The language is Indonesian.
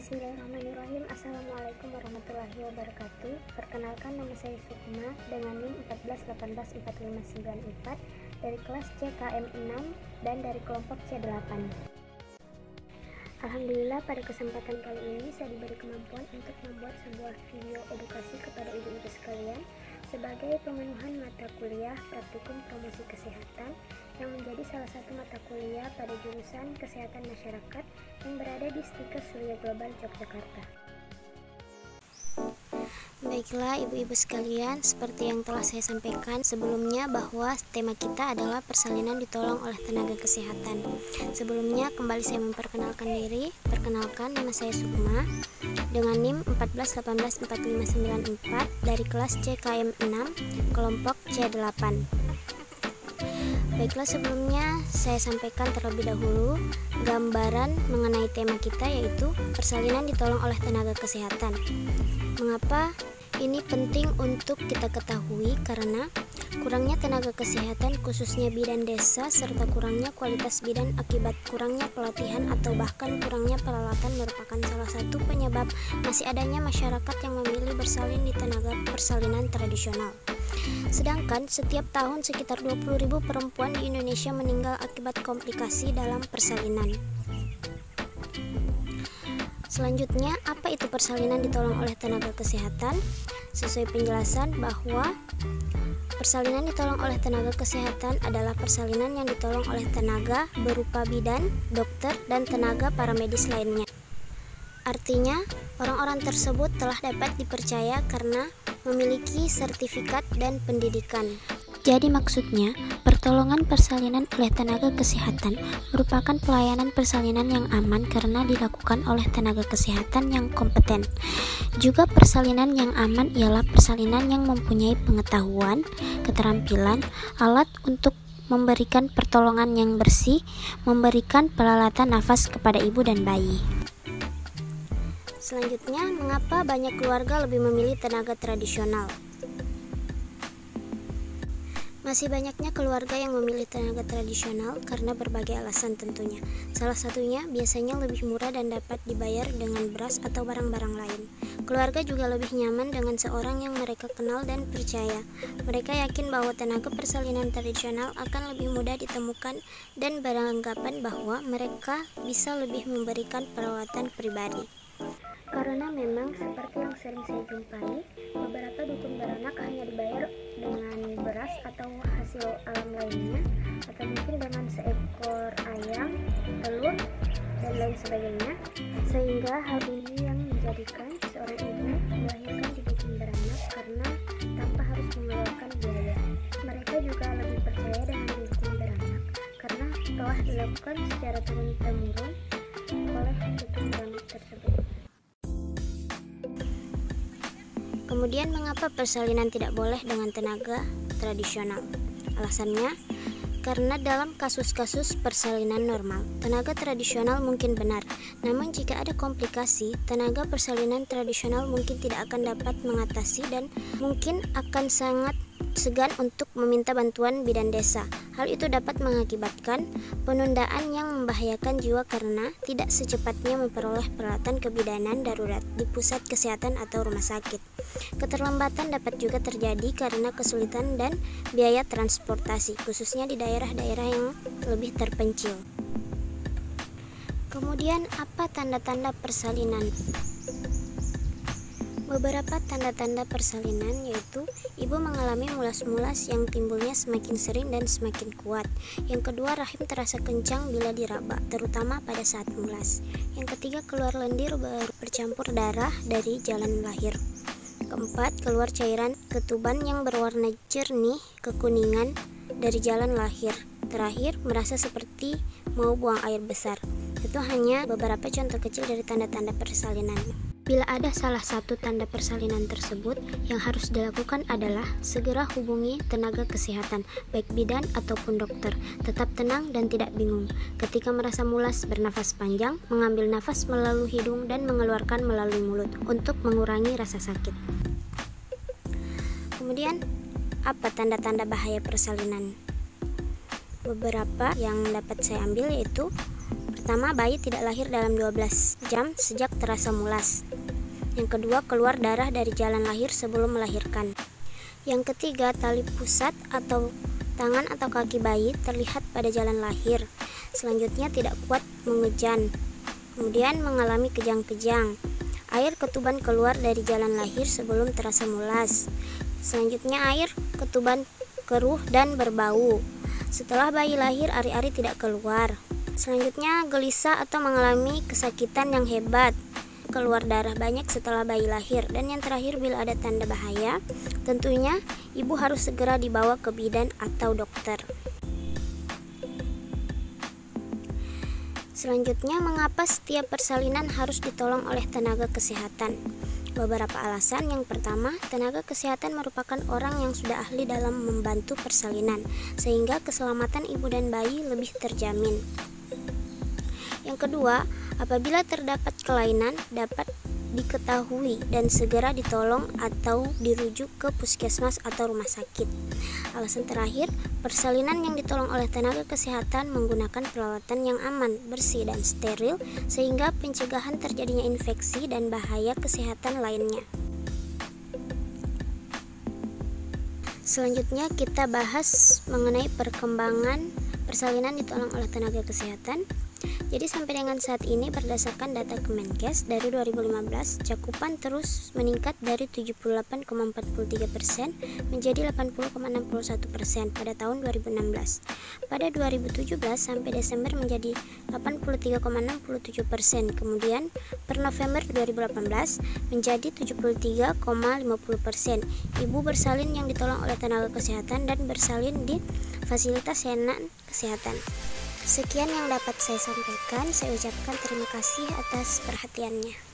Bismillahirrahmanirrahim. Assalamualaikum warahmatullahi wabarakatuh. Perkenalkan, nama saya Sukma dengan NIM 141845994 dari kelas CKM 6 dan dari kelompok C8. Alhamdulillah, pada kesempatan kali ini saya diberi kemampuan untuk membuat sebuah video edukasi kepada ibu-ibu sekalian sebagai pemenuhan mata kuliah praktikum promosi kesehatan yang menjadi salah satu mata kuliah pada jurusan Kesehatan Masyarakat yang berada di Stika Surya Global Yogyakarta. Baiklah ibu-ibu sekalian, seperti yang telah saya sampaikan sebelumnya bahwa tema kita adalah persalinan ditolong oleh tenaga kesehatan. Sebelumnya kembali saya memperkenalkan diri. Perkenalkan, nama saya Sukma dengan NIM 141845994 dari kelas CKM 6 kelompok C8. Baiklah, sebelumnya saya sampaikan terlebih dahulu gambaran mengenai tema kita, yaitu persalinan ditolong oleh tenaga kesehatan. Mengapa ini penting untuk kita ketahui? Karena kurangnya tenaga kesehatan khususnya bidan desa serta kurangnya kualitas bidan akibat kurangnya pelatihan atau bahkan kurangnya peralatan merupakan salah satu penyebab masih adanya masyarakat yang memilih bersalin di tenaga persalinan tradisional. Sedangkan setiap tahun sekitar 20.000 perempuan di Indonesia meninggal akibat komplikasi dalam persalinan. Selanjutnya, apa itu persalinan ditolong oleh tenaga kesehatan? Sesuai penjelasan bahwa persalinan ditolong oleh tenaga kesehatan adalah persalinan yang ditolong oleh tenaga berupa bidan, dokter, dan tenaga paramedis lainnya. Artinya, orang-orang tersebut telah dapat dipercaya karena memiliki sertifikat dan pendidikan. Jadi maksudnya, pertolongan persalinan oleh tenaga kesehatan merupakan pelayanan persalinan yang aman karena dilakukan oleh tenaga kesehatan yang kompeten. Juga persalinan yang aman ialah persalinan yang mempunyai pengetahuan, keterampilan, alat untuk memberikan pertolongan yang bersih, memberikan peralatan nafas kepada ibu dan bayi. Selanjutnya, mengapa banyak keluarga lebih memilih tenaga tradisional? Masih banyaknya keluarga yang memilih tenaga tradisional karena berbagai alasan tentunya. Salah satunya biasanya lebih murah dan dapat dibayar dengan beras atau barang-barang lain. Keluarga juga lebih nyaman dengan seorang yang mereka kenal dan percaya. Mereka yakin bahwa tenaga persalinan tradisional akan lebih mudah ditemukan dan beranggapan bahwa mereka bisa lebih memberikan perawatan pribadi. Karena memang seperti yang sering saya jumpai, beberapa dukun beranak hanya dibayar dengan beras atau hasil alam lainnya, atau mungkin dengan seekor ayam, telur, dan lain sebagainya, sehingga hal ini yang menjadikan seorang ibu melahirkan di dukun beranak karena tanpa harus mengeluarkan biaya. Mereka juga lebih percaya dengan dukun beranak karena telah dilakukan secara turun-temurun oleh dukun beranak tersebut. Kemudian, mengapa persalinan tidak boleh dengan tenaga tradisional? Alasannya, karena dalam kasus-kasus persalinan normal, tenaga tradisional mungkin benar. Namun jika ada komplikasi, tenaga persalinan tradisional mungkin tidak akan dapat mengatasi dan mungkin akan sangat segan untuk meminta bantuan bidan desa. Hal itu dapat mengakibatkan penundaan yang membahayakan jiwa karena tidak secepatnya memperoleh peralatan kebidanan darurat di pusat kesehatan atau rumah sakit. Keterlambatan dapat juga terjadi karena kesulitan dan biaya transportasi, khususnya di daerah-daerah yang lebih terpencil. Kemudian, apa tanda-tanda persalinan? Beberapa tanda-tanda persalinan yaitu ibu mengalami mulas-mulas yang timbulnya semakin sering dan semakin kuat. Yang kedua, rahim terasa kencang bila diraba, terutama pada saat mulas. Yang ketiga, keluar lendir bercampur darah dari jalan lahir. Keempat, keluar cairan ketuban yang berwarna jernih kekuningan dari jalan lahir. Terakhir, merasa seperti mau buang air besar. Itu hanya beberapa contoh kecil dari tanda-tanda persalinan. Bila ada salah satu tanda persalinan tersebut, yang harus dilakukan adalah segera hubungi tenaga kesehatan, baik bidan ataupun dokter. Tetap tenang dan tidak bingung. Ketika merasa mulas, bernafas panjang, mengambil nafas melalui hidung dan mengeluarkan melalui mulut untuk mengurangi rasa sakit. Kemudian, apa tanda-tanda bahaya persalinan? Beberapa yang dapat saya ambil yaitu pertama, bayi tidak lahir dalam 12 jam sejak terasa mulas. Yang kedua, keluar darah dari jalan lahir sebelum melahirkan. Yang ketiga, tali pusat atau tangan atau kaki bayi terlihat pada jalan lahir. Selanjutnya, tidak kuat mengejan. Kemudian mengalami kejang-kejang. Air ketuban keluar dari jalan lahir sebelum terasa mulas. Selanjutnya, air ketuban keruh dan berbau. Setelah bayi lahir, ari-ari tidak keluar. Selanjutnya, gelisah atau mengalami kesakitan yang hebat. Keluar darah banyak setelah bayi lahir. Dan yang terakhir, bila ada tanda bahaya, tentunya ibu harus segera dibawa ke bidan atau dokter. Selanjutnya, mengapa setiap persalinan harus ditolong oleh tenaga kesehatan? Beberapa alasan. Yang pertama, tenaga kesehatan merupakan orang yang sudah ahli dalam membantu persalinan, sehingga keselamatan ibu dan bayi lebih terjamin. Yang kedua, apabila terdapat kelainan, dapat diketahui dan segera ditolong atau dirujuk ke puskesmas atau rumah sakit. Alasan terakhir, persalinan yang ditolong oleh tenaga kesehatan menggunakan peralatan yang aman, bersih, dan steril sehingga pencegahan terjadinya infeksi dan bahaya kesehatan lainnya. Selanjutnya kita bahas mengenai perkembangan persalinan ditolong oleh tenaga kesehatan. Jadi sampai dengan saat ini berdasarkan data Kemenkes dari 2015, cakupan terus meningkat dari 78,43% menjadi 80,61% pada tahun 2016. Pada 2017 sampai Desember menjadi 83,67%. Kemudian per November 2018 menjadi 73,50%. Ibu bersalin yang ditolong oleh tenaga kesehatan dan bersalin di fasilitas layanan kesehatan. Sekian yang dapat saya sampaikan. Saya ucapkan terima kasih atas perhatiannya.